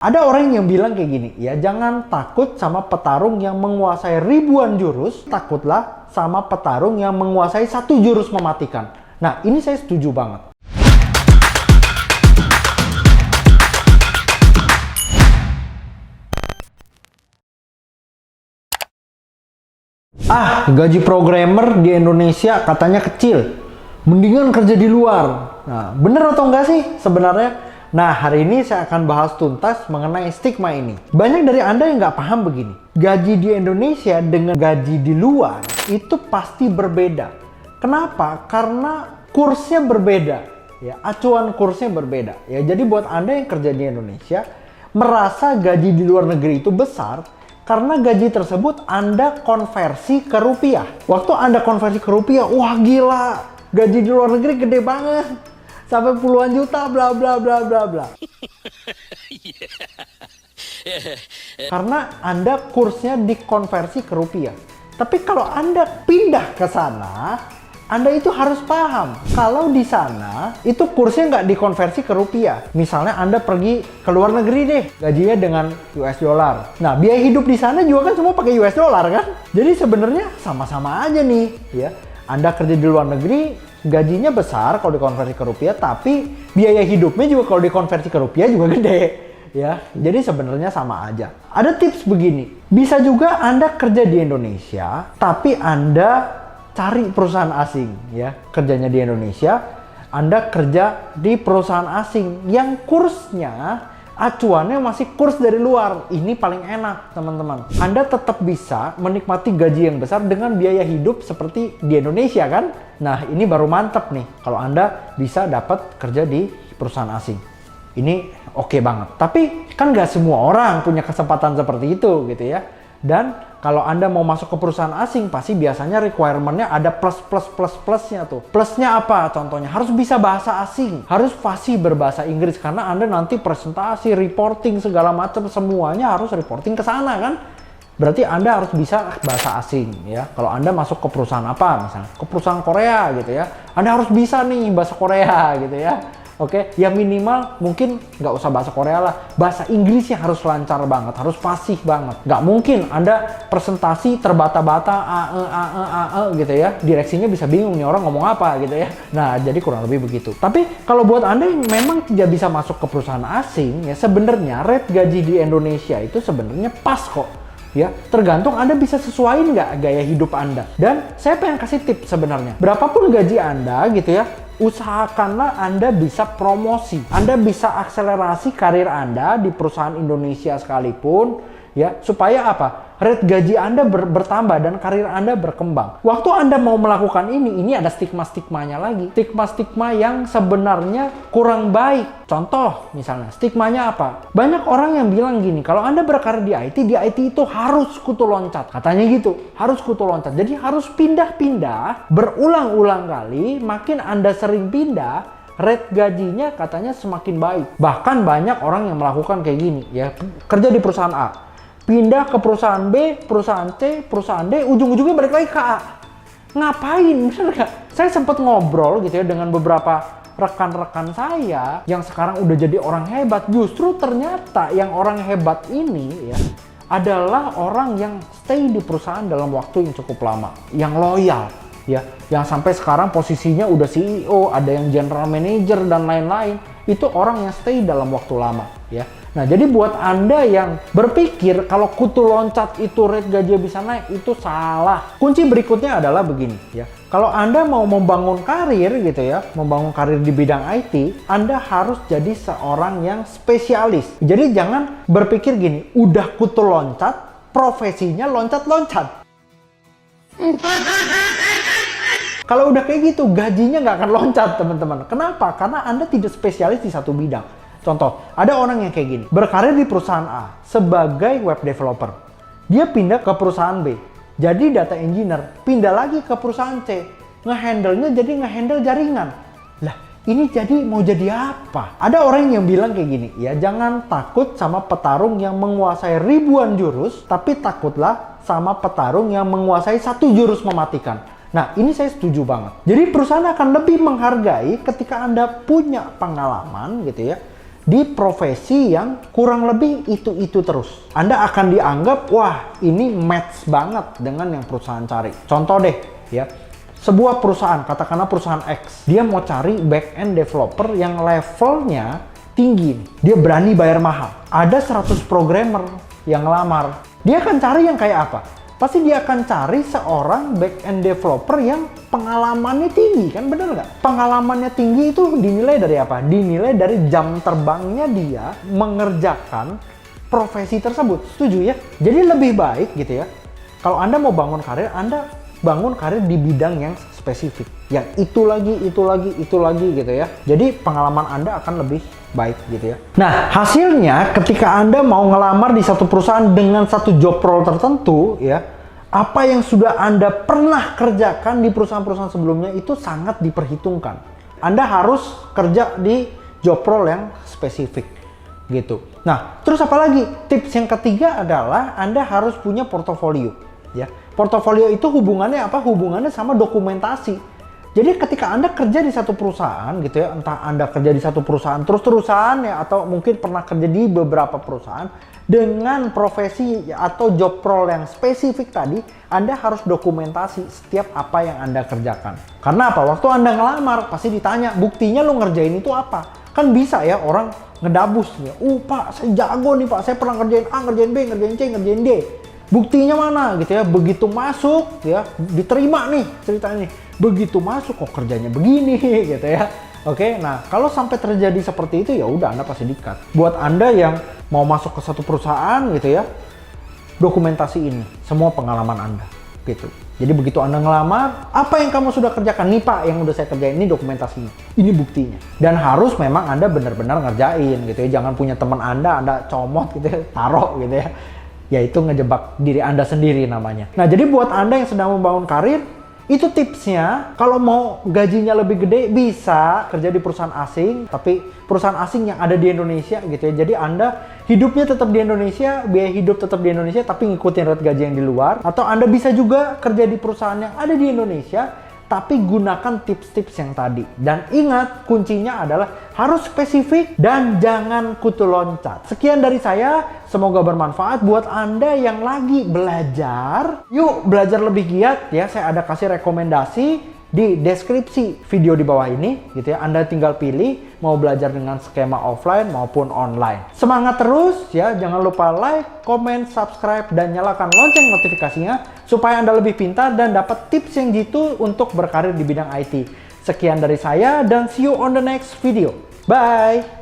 Ada orang yang bilang kayak gini, ya jangan takut sama petarung yang menguasai ribuan jurus, takutlah sama petarung yang menguasai satu jurus mematikan. Nah, ini saya setuju banget. Gaji programmer di Indonesia katanya kecil. Mendingan kerja di luar. Nah, bener atau enggak sih sebenarnya? Nah, hari ini saya akan bahas tuntas mengenai stigma ini. Banyak dari Anda yang nggak paham begini. Gaji di Indonesia dengan gaji di luar itu pasti berbeda. Kenapa? Karena kursnya berbeda. Ya, acuan kursnya berbeda. Ya, jadi buat Anda yang kerja di Indonesia, merasa gaji di luar negeri itu besar, karena gaji tersebut Anda konversi ke rupiah. Waktu Anda konversi ke rupiah, wah gila, gaji di luar negeri gede banget. Sampai puluhan juta, bla bla bla bla bla. Karena Anda kursnya dikonversi ke rupiah. Tapi kalau Anda pindah ke sana, Anda itu harus paham. Kalau di sana, itu kursnya nggak dikonversi ke rupiah. Misalnya Anda pergi ke luar negeri deh, gajinya dengan US dollar. Nah, biaya hidup di sana juga kan semua pakai US dollar kan? Jadi sebenarnya sama-sama aja nih, ya. Anda kerja di luar negeri, gajinya besar kalau dikonversi ke rupiah, tapi biaya hidupnya juga kalau dikonversi ke rupiah juga gede, ya. Jadi sebenarnya sama aja. Ada tips begini, bisa juga Anda kerja di Indonesia, tapi Anda cari perusahaan asing, ya. Kerjanya di Indonesia, Anda kerja di perusahaan asing yang kursnya acuannya masih kurs dari luar. Ini paling enak, teman-teman. Anda tetap bisa menikmati gaji yang besar dengan biaya hidup seperti di Indonesia kan? Nah, ini baru mantep nih kalau Anda bisa dapat kerja di perusahaan asing. Ini oke banget. Tapi kan nggak semua orang punya kesempatan seperti itu gitu ya. Dan kalau Anda mau masuk ke perusahaan asing, pasti biasanya requirement-nya ada plusnya tuh. Plusnya apa? Contohnya harus bisa bahasa asing, harus fasih berbahasa Inggris, karena Anda nanti presentasi, reporting, segala macam semuanya harus reporting ke sana kan. Berarti Anda harus bisa bahasa asing ya. Kalau Anda masuk ke perusahaan apa, misalnya ke perusahaan Korea gitu ya, Anda harus bisa nih bahasa Korea gitu ya. Oke, ya minimal mungkin nggak usah bahasa Korea lah, bahasa Inggrisnya harus lancar banget, harus fasih banget. Nggak mungkin Anda presentasi terbata-bata, gitu ya, direksinya bisa bingung nih orang ngomong apa gitu ya. Nah, jadi kurang lebih begitu. Tapi kalau buat Anda yang memang tidak bisa masuk ke perusahaan asing, ya sebenarnya rate gaji di Indonesia itu sebenarnya pas kok. Ya, tergantung Anda bisa sesuaiin nggak gaya hidup Anda. Dan saya pengen kasih tips sebenarnya. Berapapun gaji Anda gitu ya, usahakanlah Anda bisa promosi. Anda bisa akselerasi karir Anda di perusahaan Indonesia sekalipun, ya, supaya apa? Rate gaji Anda bertambah dan karir Anda berkembang. Waktu Anda mau melakukan ini ada stigma-stigmanya lagi. Stigma-stigma yang sebenarnya kurang baik. Contoh misalnya, stigmanya apa? Banyak orang yang bilang gini, kalau Anda berkarir di IT itu harus kutu loncat. Katanya gitu, harus kutu loncat. Jadi harus pindah-pindah berulang-ulang kali. Makin Anda sering pindah, rate gajinya katanya semakin baik. Bahkan banyak orang yang melakukan kayak gini, ya, kerja di perusahaan A, pindah ke perusahaan B, perusahaan C, perusahaan D, ujung-ujungnya balik lagi ke A. Ngapain? Bener gak? Saya sempat ngobrol gitu ya dengan beberapa rekan-rekan saya yang sekarang udah jadi orang hebat. Justru ternyata yang orang hebat ini ya adalah orang yang stay di perusahaan dalam waktu yang cukup lama, yang loyal. Ya, yang sampai sekarang posisinya udah CEO, ada yang general manager dan lain-lain. Itu orang yang stay dalam waktu lama, ya. Nah, jadi buat Anda yang berpikir kalau kutu loncat itu rate gaji bisa naik, itu salah. Kunci berikutnya adalah begini, ya. Kalau Anda mau membangun karir gitu ya, membangun karir di bidang IT, Anda harus jadi seorang yang spesialis. Jadi jangan berpikir gini, udah kutu loncat, profesinya loncat-loncat. Kalau udah kayak gitu, gajinya nggak akan loncat, teman-teman. Kenapa? Karena Anda tidak spesialis di satu bidang. Contoh, ada orang yang kayak gini, berkarir di perusahaan A sebagai web developer. Dia pindah ke perusahaan B, jadi data engineer. Pindah lagi ke perusahaan C, ngehandle-nya jadi ngehandle jaringan. Lah, ini jadi mau jadi apa? Ada orang yang bilang kayak gini, ya jangan takut sama petarung yang menguasai ribuan jurus, tapi takutlah sama petarung yang menguasai satu jurus mematikan. Nah, ini saya setuju banget. Jadi perusahaan akan lebih menghargai ketika Anda punya pengalaman gitu ya, di profesi yang kurang lebih itu-itu terus. Anda akan dianggap, wah ini match banget dengan yang perusahaan cari. Contoh deh ya, sebuah perusahaan, katakanlah perusahaan X, dia mau cari back-end developer yang levelnya tinggi. Dia berani bayar mahal. Ada 100 programmer yang ngelamar. Dia akan cari yang kayak apa? Pasti dia akan cari seorang back-end developer yang pengalamannya tinggi, kan bener nggak? Pengalamannya tinggi itu dinilai dari apa? Dinilai dari jam terbangnya dia mengerjakan profesi tersebut. Setuju ya? Jadi lebih baik gitu ya, kalau Anda mau bangun karir, Anda bangun karir di bidang yang spesifik. Yang itu lagi gitu ya. Jadi pengalaman Anda akan lebih baik gitu ya. Nah, hasilnya ketika Anda mau ngelamar di satu perusahaan dengan satu job role tertentu ya, apa yang sudah Anda pernah kerjakan di perusahaan-perusahaan sebelumnya itu sangat diperhitungkan. Anda harus kerja di job role yang spesifik gitu. Nah, terus apa lagi? Tips yang ketiga adalah Anda harus punya portofolio ya. Portofolio itu hubungannya apa? Hubungannya sama dokumentasi. Jadi ketika Anda kerja di satu perusahaan gitu ya, entah Anda kerja di satu perusahaan terus-terusan ya, atau mungkin pernah kerja di beberapa perusahaan dengan profesi atau job role yang spesifik tadi, Anda harus dokumentasi setiap apa yang Anda kerjakan. Karena apa? Waktu Anda ngelamar pasti ditanya, buktinya lo ngerjain itu apa? Kan bisa ya orang ngedabus ya, Pak saya jago nih Pak, saya pernah ngerjain A, ngerjain B, ngerjain C, ngerjain D. Buktinya mana gitu ya, begitu masuk ya, diterima nih ceritanya nih. Begitu masuk kok kerjanya begini gitu ya. Oke, nah kalau sampai terjadi seperti itu ya udah Anda pasti di-cut. Buat Anda yang mau masuk ke satu perusahaan gitu ya, dokumentasi ini semua pengalaman Anda gitu. Jadi begitu Anda ngelamar, apa yang kamu sudah kerjakan nih Pak, yang udah saya kerjain, ini dokumentasinya, ini buktinya. Dan harus memang Anda benar-benar ngerjain gitu ya. Jangan punya teman Anda comot gitu ya, taruh gitu ya. Yaitu ngejebak diri Anda sendiri namanya. Nah, jadi buat Anda yang sedang membangun karir, itu tipsnya. Kalau mau gajinya lebih gede, bisa kerja di perusahaan asing, tapi perusahaan asing yang ada di Indonesia gitu ya. Jadi Anda hidupnya tetap di Indonesia, biaya hidup tetap di Indonesia, tapi ngikutin rate gaji yang di luar. Atau Anda bisa juga kerja di perusahaan yang ada di Indonesia, tapi gunakan tips-tips yang tadi. Dan ingat, kuncinya adalah harus spesifik dan jangan kutu loncat. Sekian dari saya, semoga bermanfaat buat Anda yang lagi belajar. Yuk belajar lebih giat ya, saya ada kasih rekomendasi di deskripsi video di bawah ini gitu ya. Anda tinggal pilih mau belajar dengan skema offline maupun online. Semangat terus ya, jangan lupa like, comment, subscribe, dan nyalakan lonceng notifikasinya supaya Anda lebih pintar dan dapat tips yang jitu untuk berkarir di bidang IT. Sekian dari saya dan see you on the next video. Bye!